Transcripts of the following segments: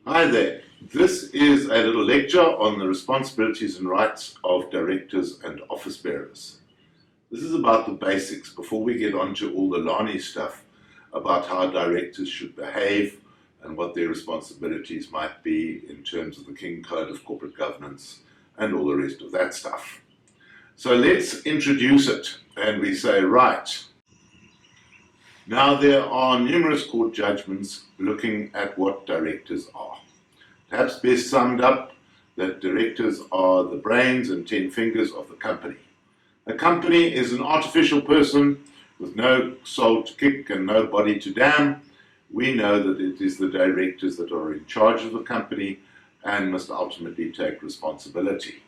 Hi there. This is a little lecture on the responsibilities and rights of directors and office bearers. This is about the basics before we get on to all the Lani stuff about how directors should behave and what their responsibilities might be in terms of the King Code of Corporate Governance and all the rest of that stuff. So let's introduce it, and we say, right. Now there are numerous court judgments looking at what directors are. Perhaps best summed up that directors are the brains and 10 fingers of the company. A company is an artificial person with no soul to kick and no body to damn. We know that it is the directors that are in charge of the company and must ultimately take responsibility.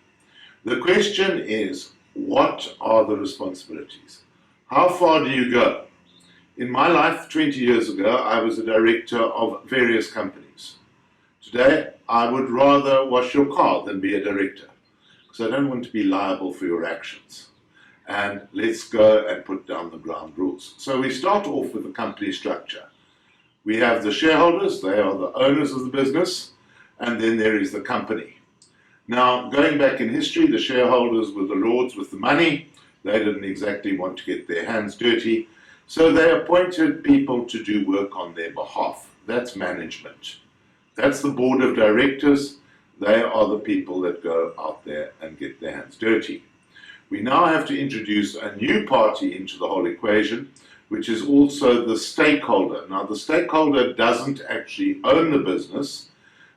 The question is, what are the responsibilities? How far do you go? In my life, 20 years ago, I was a director of various companies. Today, I would rather wash your car than be a director, because I don't want to be liable for your actions. And let's go and put down the ground rules. So we start off with the company structure. We have the shareholders, they are the owners of the business, and then there is the company. Now, going back in history, the shareholders were the lords with the money. They didn't exactly want to get their hands dirty, so they appointed people to do work on their behalf. That's management. That's the board of directors. They are the people that go out there and get their hands dirty. We now have to introduce a new party into the whole equation, which is also the stakeholder. Now, the stakeholder doesn't actually own the business,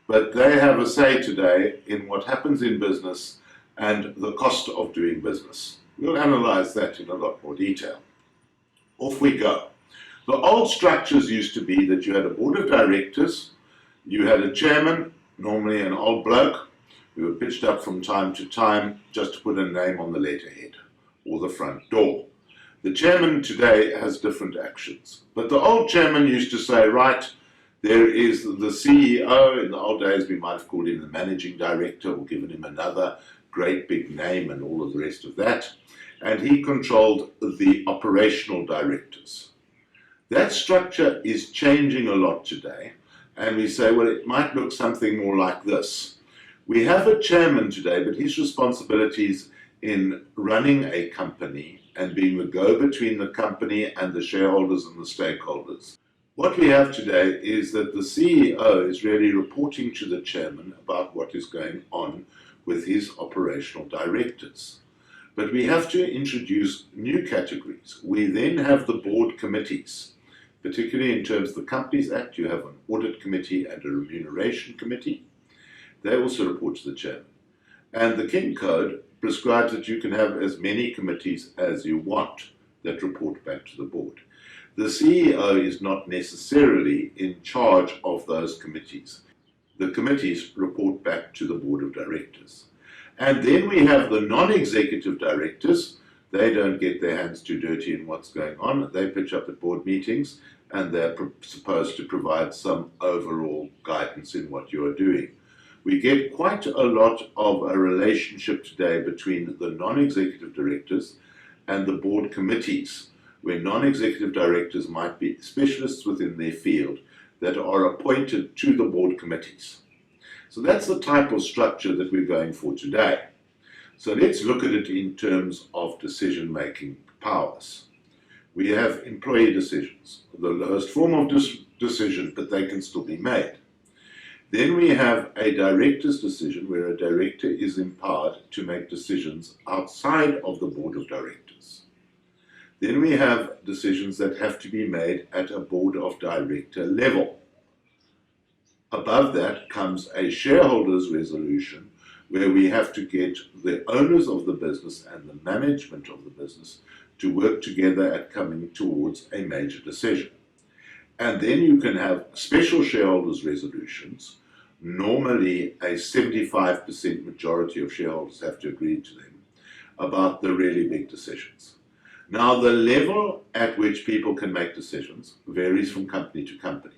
but they have a say today in what happens in business and the cost of doing business. We'll analyze that in a lot more detail. Off we go. The old structures used to be that you had a board of directors, you had a chairman, normally an old bloke, who were pitched up from time to time just to put a name on the letterhead or the front door. The chairman today has different actions, but the old chairman used to say, right, there is the CEO. In the old days, we might have called him the managing director or given him another great big name and all of the rest of that. And he controlled the operational directors. That structure is changing a lot today. And we say, well, it might look something more like this. We have a chairman today, but his responsibilities in running a company and being the go-between the company and the shareholders and the stakeholders. What we have today is that the CEO is really reporting to the chairman about what is going on with his operational directors. But we have to introduce new categories. We then have the board committees. Particularly in terms of the Companies Act, you have an audit committee and a remuneration committee. They also report to the chairman. And the King Code prescribes that you can have as many committees as you want that report back to the board. The CEO is not necessarily in charge of those committees. The committees report back to the board of directors. And then we have the non-executive directors. They don't get their hands too dirty in what's going on. They pitch up at board meetings, and they're supposed to provide some overall guidance in what you are doing. We get quite a lot of a relationship today between the non-executive directors and the board committees, where non-executive directors might be specialists within their field that are appointed to the board committees. So that's the type of structure that we're going for today. So let's look at it in terms of decision-making powers. We have employee decisions, the lowest form of decision, but they can still be made. Then we have a director's decision, where a director is empowered to make decisions outside of the board of directors. Then we have decisions that have to be made at a board of director level. Above that comes a shareholders' resolution, where we have to get the owners of the business and the management of the business to work together at coming towards a major decision. And then you can have special shareholders' resolutions. Normally, a 75% majority of shareholders have to agree to them about the really big decisions. Now, the level at which people can make decisions varies from company to company.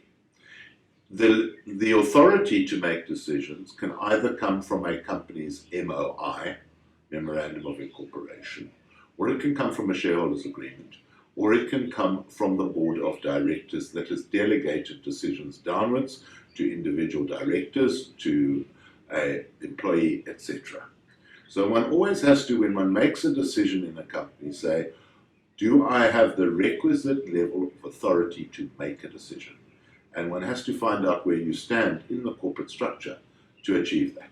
The authority to make decisions can either come from a company's MOI, Memorandum of Incorporation, or it can come from a shareholders' agreement, or it can come from the board of directors that has delegated decisions downwards to individual directors, to an employee, etc. So one always has to, when one makes a decision in a company, say, do I have the requisite level of authority to make a decision? And one has to find out where you stand in the corporate structure to achieve that.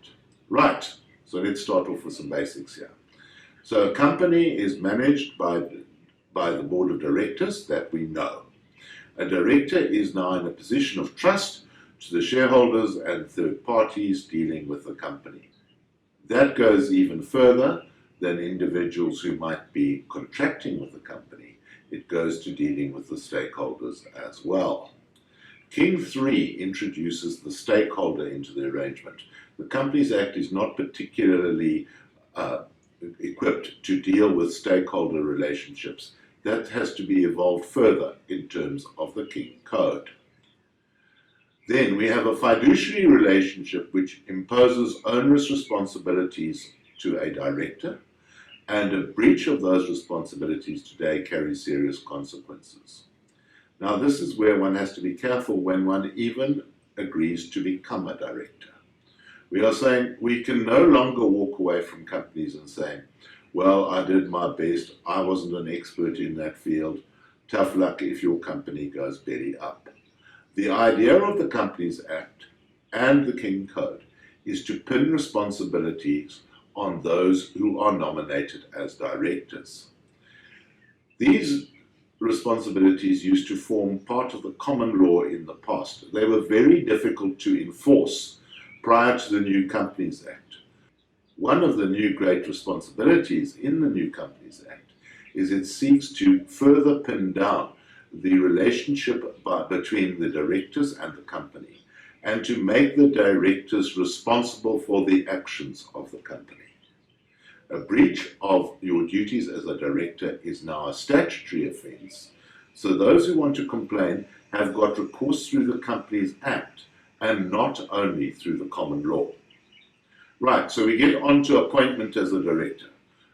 Right, so let's start off with some basics here. So a company is managed by the board of directors that we know. A director is now in a position of trust to the shareholders and third parties dealing with the company. That goes even further than individuals who might be contracting with the company. It goes to dealing with the stakeholders as well. King 3 introduces the stakeholder into the arrangement. The Companies Act is not particularly equipped to deal with stakeholder relationships. That has to be evolved further in terms of the King Code. Then we have a fiduciary relationship which imposes onerous responsibilities to a director, and a breach of those responsibilities today carries serious consequences. Now this is where one has to be careful when one even agrees to become a director. We are saying we can no longer walk away from companies and saying, well, I did my best, I wasn't an expert in that field, tough luck if your company goes belly up. The idea of the Companies Act and the King Code is to pin responsibilities on those who are nominated as directors. These responsibilities used to form part of the common law in the past. They were very difficult to enforce prior to the new Companies Act. One of the new great responsibilities in the new Companies Act is it seeks to further pin down the relationship between the directors and the company, and to make the directors responsible for the actions of the company. A breach of your duties as a director is now a statutory offence, so those who want to complain have got recourse through the Companies Act and not only through the common law. Right, so we get on to appointment as a director.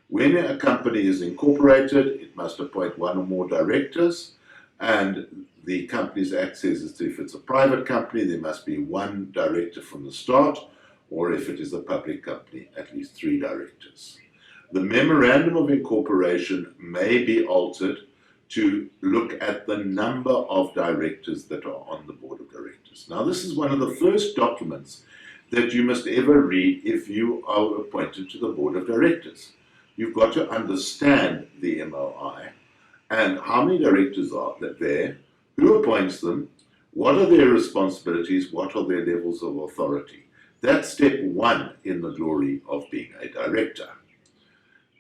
When a company is incorporated, it must appoint one or more directors, and the Companies Act says that if it's a private company, there must be one director from the start, or if it is a public company, at least 3 directors. The memorandum of incorporation may be altered to look at the number of directors that are on the board of directors. Now, this is one of the first documents that you must ever read if you are appointed to the board of directors. You've got to understand the MOI and how many directors are there, who appoints them, what are their responsibilities, what are their levels of authority. That's step 1 in the glory of being a director.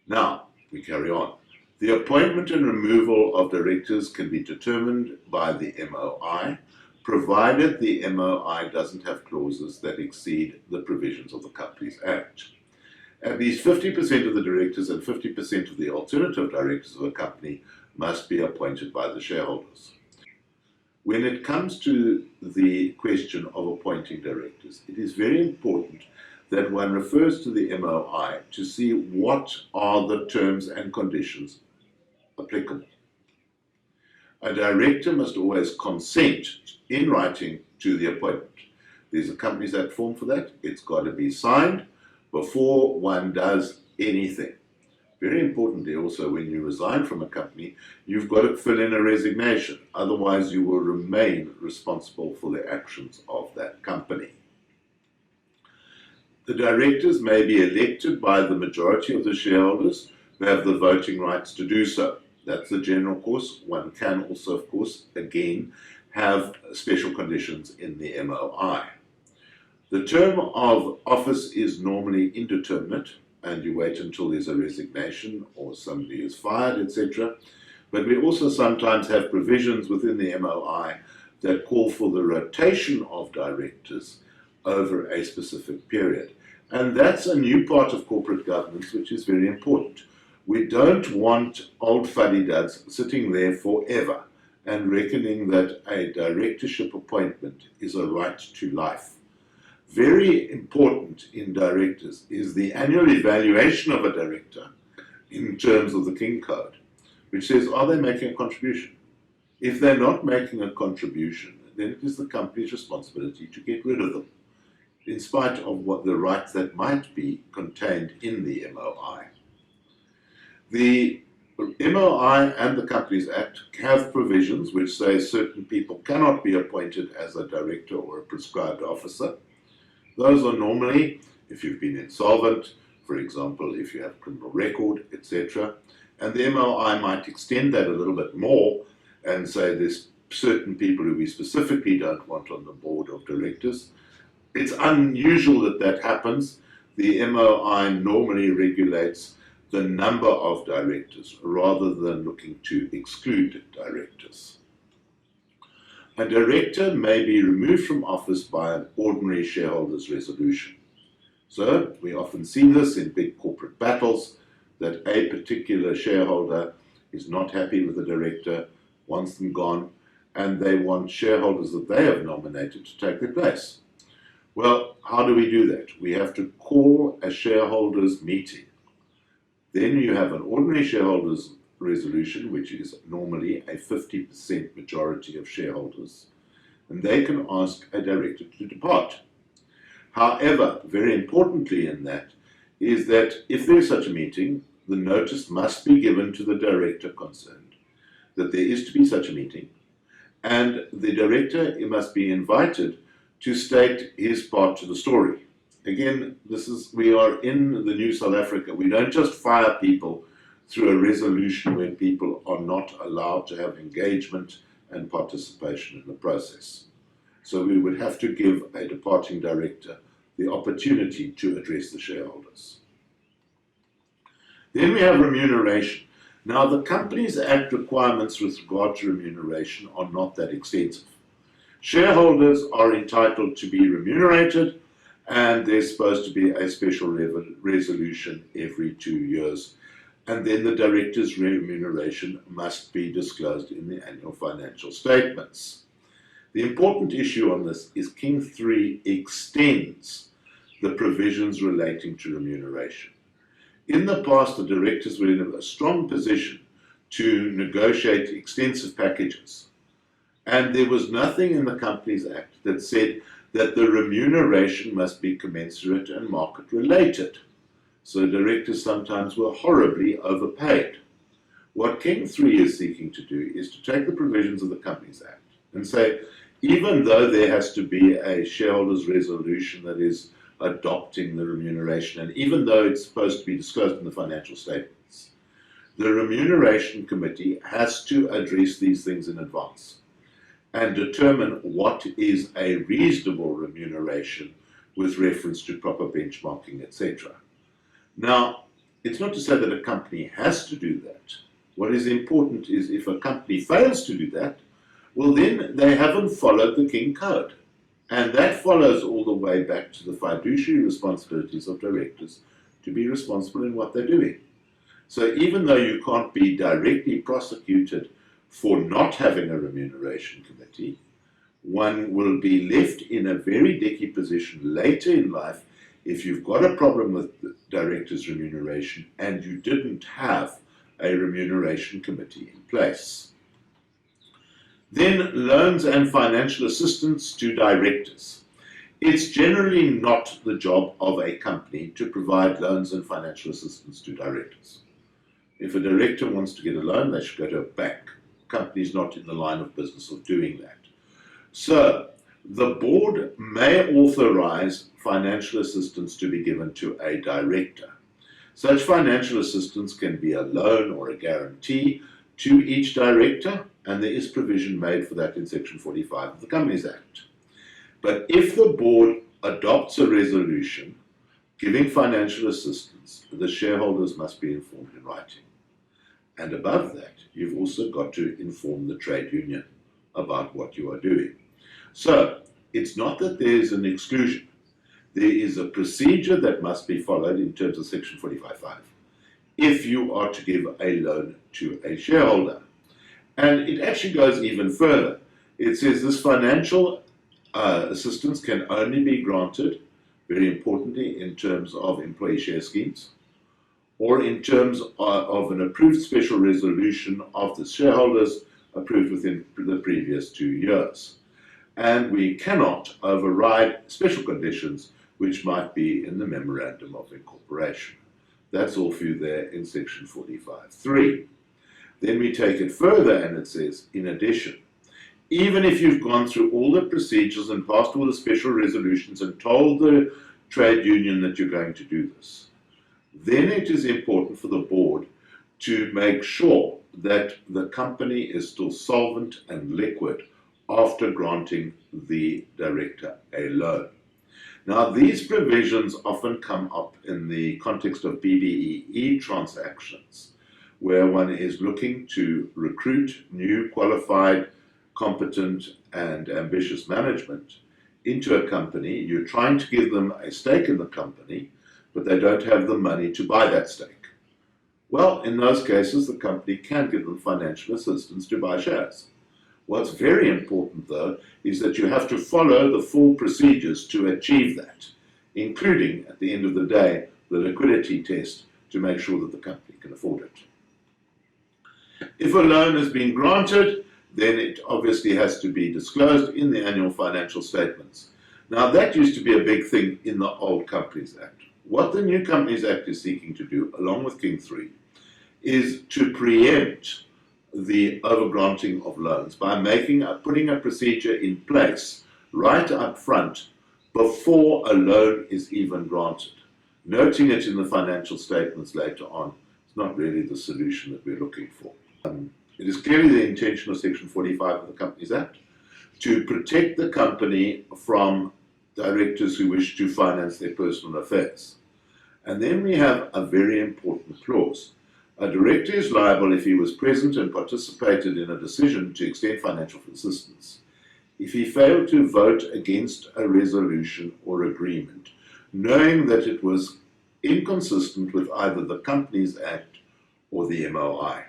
Now, we carry on. The appointment and removal of directors can be determined by the MOI, provided the MOI doesn't have clauses that exceed the provisions of the Companies Act. At least 50% of the directors and 50% of the alternative directors of a company must be appointed by the shareholders. When it comes to the question of appointing directors, it is very important that one refers to the MOI to see what are the terms and conditions applicable. A director must always consent in writing to the appointment. There's a Companies Act form for that. It's got to be signed before one does anything. Very importantly also, when you resign from a company, you've got to fill in a resignation. Otherwise, you will remain responsible for the actions of that company. The directors may be elected by the majority of the shareholders who have the voting rights to do so. That's the general course. One can also, of course, again, have special conditions in the MOI. The term of office is normally indeterminate, and you wait until there's a resignation or somebody is fired, etc. But we also sometimes have provisions within the MOI that call for the rotation of directors over a specific period. And that's a new part of corporate governance which is very important. We don't want old fuddy-duds sitting there forever and reckoning that a directorship appointment is a right to life. Very important in directors is the annual evaluation of a director in terms of the King Code. which says, are they making a contribution? If they're not making a contribution, then it is the company's responsibility to get rid of them, in spite of what the rights that might be contained in the MOI. The MOI and the Companies Act have provisions which say certain people cannot be appointed as a director or a prescribed officer. Those are normally if you've been insolvent, for example, if you have a criminal record, etc. And the MOI might extend that a little bit more and say there's certain people who we specifically don't want on the board of directors. It's unusual that that happens. The MOI normally regulates the number of directors rather than looking to exclude directors. A director may be removed from office by an ordinary shareholders' resolution. So we often see this in big corporate battles, that a particular shareholder is not happy with the director, wants them gone, and they want shareholders that they have nominated to take their place. Well, how do we do that? We have to call a shareholders' meeting. Then you have an ordinary shareholders' resolution, which is normally a 50% majority of shareholders, and they can ask a director to depart. However, very importantly in that is that if there is such a meeting, the notice must be given to the director concerned that there is to be such a meeting, and the director must be invited to state his part to the story. Again, we are in the new South Africa. We don't just fire people through a resolution where people are not allowed to have engagement and participation in the process. So we would have to give a departing director the opportunity to address the shareholders. Then we have remuneration. Now, the Companies Act requirements with regard to remuneration are not that extensive. Shareholders are entitled to be remunerated, and there's supposed to be a special resolution every 2 years. And then the director's remuneration must be disclosed in the annual financial statements. The important issue on this is King 3 extends the provisions relating to remuneration. In the past, the directors were in a strong position to negotiate extensive packages. And there was nothing in the Companies Act that said that the remuneration must be commensurate and market related. So directors sometimes were horribly overpaid. What King 3 is seeking to do is to take the provisions of the Companies Act and say, even though there has to be a shareholders' resolution that is adopting the remuneration, and even though it's supposed to be disclosed in the financial statements, the Remuneration Committee has to address these things in advance and determine what is a reasonable remuneration with reference to proper benchmarking, etc. Now, it's not to say that a company has to do that. What is important is if a company fails to do that, well then they haven't followed the King Code. And that follows all the way back to the fiduciary responsibilities of directors to be responsible in what they're doing. So even though you can't be directly prosecuted for not having a remuneration committee, one will be left in a very dicky position later in life if you've got a problem with the director's remuneration and you didn't have a remuneration committee in place. Then loans and financial assistance to directors. It's generally not the job of a company to provide loans and financial assistance to directors. If a director wants to get a loan, they should go to a bank. The company's not in the line of business of doing that. So the board may authorize financial assistance to be given to a director. Such financial assistance can be a loan or a guarantee to each director, and there is provision made for that in Section 45 of the Companies Act. But if the board adopts a resolution giving financial assistance, the shareholders must be informed in writing. And above that, you've also got to inform the trade union about what you are doing. So it's not that there is an exclusion. There is a procedure that must be followed in terms of Section 45.5 if you are to give a loan to a shareholder. And it actually goes even further. It says this financial assistance can only be granted, very importantly, in terms of employee share schemes, or in terms of an approved special resolution of the shareholders approved within the previous 2 years. And we cannot override special conditions which might be in the Memorandum of Incorporation. That's all for you there in section 45.3. Then we take it further and it says, in addition, even if you've gone through all the procedures and passed all the special resolutions and told the trade union that you're going to do this, then it is important for the board to make sure that the company is still solvent and liquid after granting the director a loan. Now, these provisions often come up in the context of BBEE transactions, where one is looking to recruit new, qualified, competent, and ambitious management into a company. You're trying to give them a stake in the company, but they don't have the money to buy that stake. Well, in those cases, the company can give them financial assistance to buy shares. What's very important, though, is that you have to follow the full procedures to achieve that, including, at the end of the day, the liquidity test to make sure that the company can afford it. If a loan has been granted, then it obviously has to be disclosed in the annual financial statements. Now, that used to be a big thing in the old Companies Act. What the New Companies Act is seeking to do, along with King 3, is to preempt the overgranting of loans by putting a procedure in place right up front before a loan is even granted. Noting it in the financial statements later on is not really the solution that we're looking for. It is clearly the intention of Section 45 of the Companies Act to protect the company from directors who wish to finance their personal affairs. And then we have a very important clause. A director is liable if he was present and participated in a decision to extend financial assistance, if he failed to vote against a resolution or agreement, knowing that it was inconsistent with either the Companies Act or the MOI.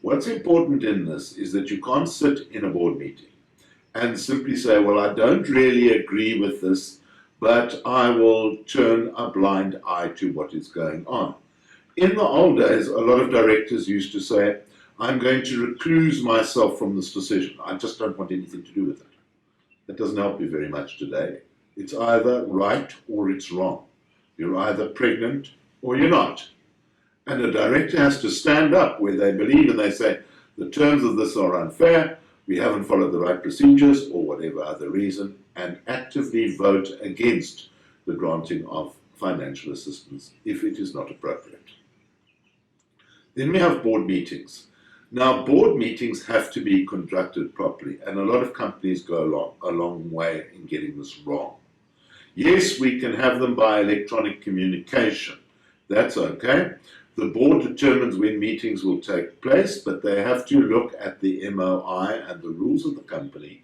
What's important in this is that you can't sit in a board meeting and simply say, well, I don't really agree with this, but I will turn a blind eye to what is going on. In the old days, a lot of directors used to say, I'm going to recluse myself from this decision. I just don't want anything to do with it. That doesn't help you very much today. It's either right or it's wrong. You're either pregnant or you're not. And a director has to stand up where they believe and they say, the terms of this are unfair, we haven't followed the right procedures, or whatever other reason, and actively vote against the granting of financial assistance if it is not appropriate. Then we have board meetings. Now, board meetings have to be conducted properly, and a lot of companies go a long way in getting this wrong. Yes, we can have them by electronic communication. That's okay. The board determines when meetings will take place, but they have to look at the MOI and the rules of the company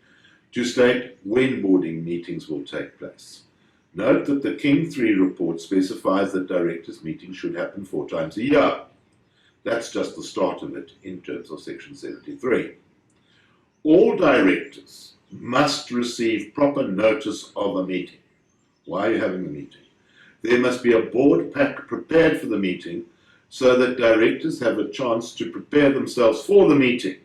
to state when boarding meetings will take place. Note that the King 3 report specifies that directors' meetings should happen 4 times a year. That's just the start of it in terms of Section 73. All directors must receive proper notice of a meeting. Why are you having the meeting? There must be a board pack prepared for the meeting so that directors have a chance to prepare themselves for the meeting.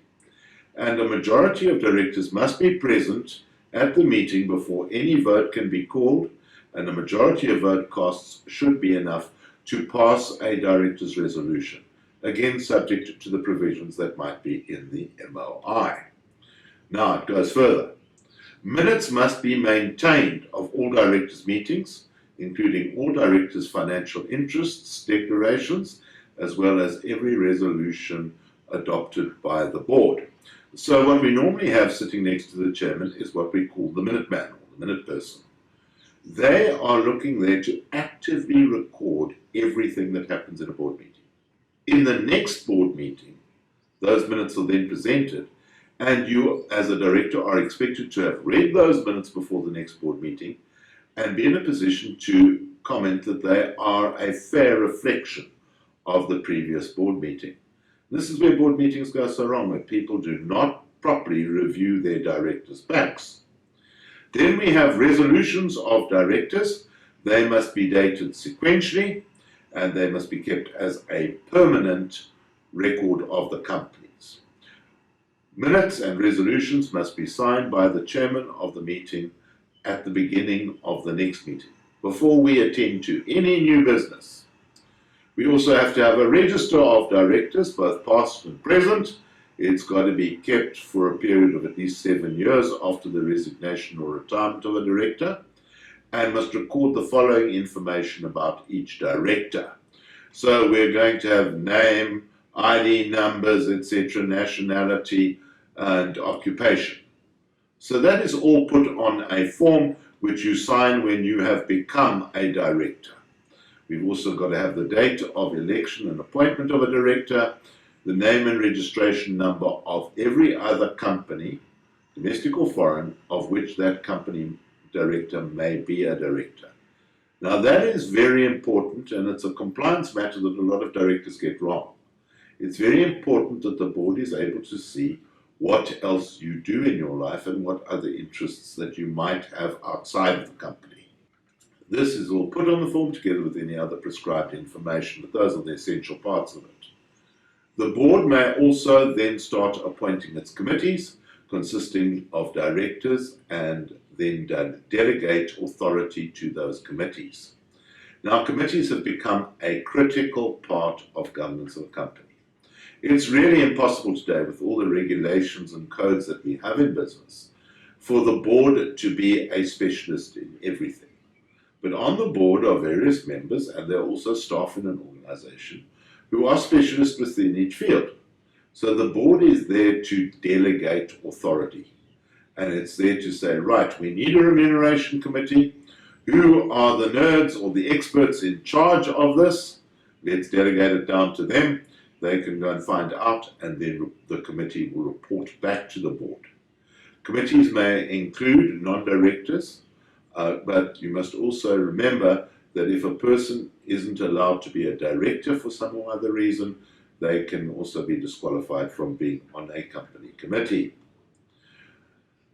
And a majority of directors must be present at the meeting before any vote can be called, and a majority of vote casts should be enough to pass a director's resolution, again subject to the provisions that might be in the MOI. Now it goes further. Minutes must be maintained of all directors' meetings, including all directors' financial interests, declarations, as well as every resolution adopted by the board. So what we normally have sitting next to the chairman is what we call the minute man, or the minute person. They are looking there to actively record everything that happens in a board meeting. In the next board meeting, those minutes are then presented, and you, as a director, are expected to have read those minutes before the next board meeting and be in a position to comment that they are a fair reflection of the previous board meeting. This is where board meetings go so wrong, where people do not properly review their directors' packs. Then we have resolutions of directors. They must be dated sequentially, and they must be kept as a permanent record of the companies. Minutes and resolutions must be signed by the chairman of the meeting at the beginning of the next meeting, before we attend to any new business. We also have to have a register of directors, both past and present. It's got to be kept for a period of at least 7 years after the resignation or retirement of a director, and must record the following information about each director. So we're going to have name, ID numbers, etc., nationality, and occupation. So that is all put on a form which you sign when you have become a director. We've also got to have the date of election and appointment of a director, the name and registration number of every other company, domestic or foreign, of which that company director may be a director. Now that is very important, and it's a compliance matter that a lot of directors get wrong. It's very important that the board is able to see what else you do in your life and what other interests that you might have outside of the company. This is all put on the form together with any other prescribed information, but those are the essential parts of it. The board may also then start appointing its committees, consisting of directors, and then delegate authority to those committees. Now, committees have become a critical part of governance of a company. It's really impossible today, with all the regulations and codes that we have in business, for the board to be a specialist in everything. But on the board are various members, and there are also staff in an organization who are specialists within each field. So the board is there to delegate authority. And it's there to say, right, we need a remuneration committee. Who are the nerds or the experts in charge of this? Let's delegate it down to them. They can go and find out, and then the committee will report back to the board. Committees may include non-directors, but you must also remember that if a person isn't allowed to be a director for some or other reason, they can also be disqualified from being on a company committee.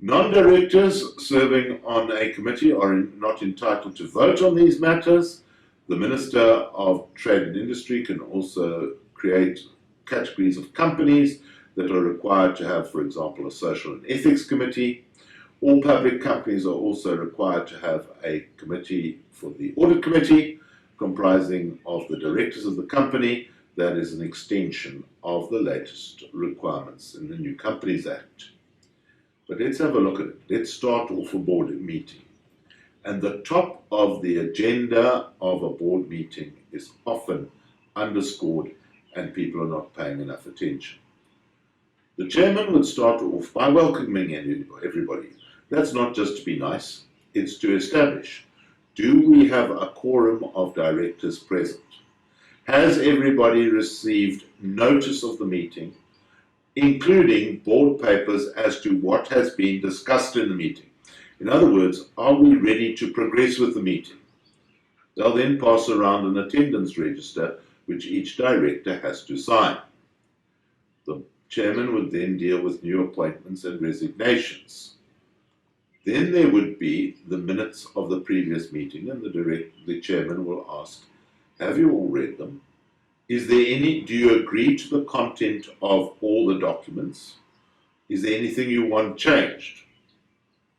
Non-directors serving on a committee are not entitled to vote on these matters. The Minister of Trade and Industry can also create categories of companies that are required to have, for example, a social and ethics committee. All public companies are also required to have a committee for the audit committee, comprising of the directors of the company. That is an extension of the latest requirements in the New Companies Act. But let's have a look at it. Let's start off a board meeting. And the top of the agenda of a board meeting is often underscored, and people are not paying enough attention. The chairman would start off by welcoming everybody. That's not just to be nice, it's to establish, do we have a quorum of directors present? Has everybody received notice of the meeting, including board papers as to what has been discussed in the meeting? In other words, are we ready to progress with the meeting? They'll then pass around an attendance register, which each director has to sign. The chairman would then deal with new appointments and resignations. Then there would be the minutes of the previous meeting, and the chairman will ask, have you all read them? Do you agree to the content of all the documents? Is there anything you want changed?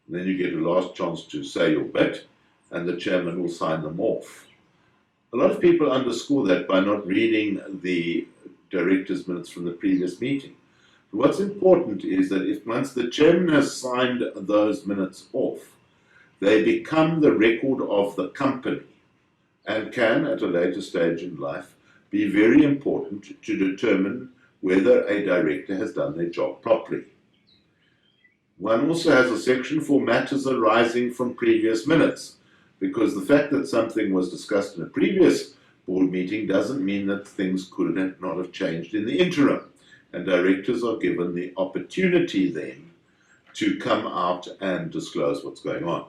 And then you get a last chance to say your bit, and the chairman will sign them off. A lot of people underscore that by not reading the director's minutes from the previous meeting. What's important is that once the chairman has signed those minutes off, they become the record of the company and can, at a later stage in life, be very important to determine whether a director has done their job properly. One also has a section for matters arising from previous minutes, because the fact that something was discussed in a previous board meeting doesn't mean that things could not have changed in the interim. And directors are given the opportunity then to come out and disclose what's going on.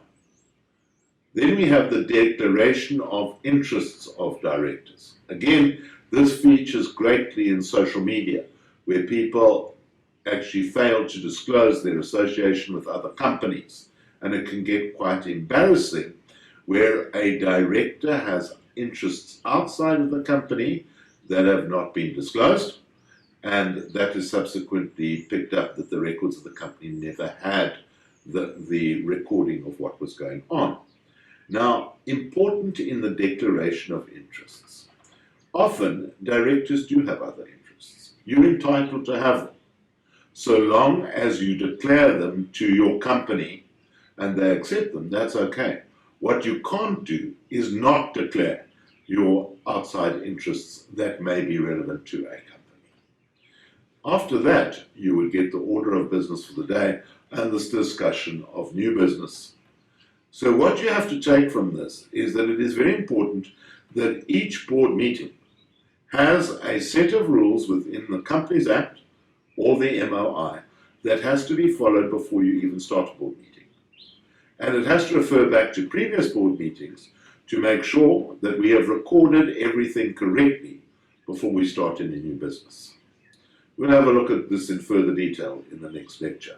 Then we have the declaration of interests of directors. Again, this features greatly in social media, where people actually fail to disclose their association with other companies. And it can get quite embarrassing where a director has interests outside of the company that have not been disclosed, and that is subsequently picked up that the records of the company never had the recording of what was going on. Now, important in the declaration of interests, often directors do have other interests. You're entitled to have them, so long as you declare them to your company and they accept them, that's okay. What you can't do is not declare your outside interests that may be relevant to a company. After that, you would get the order of business for the day and this discussion of new business. So what you have to take from this is that it is very important that each board meeting has a set of rules within the Companies Act or the MOI that has to be followed before you even start a board meeting. And it has to refer back to previous board meetings to make sure that we have recorded everything correctly before we start any new business. We'll have a look at this in further detail in the next lecture.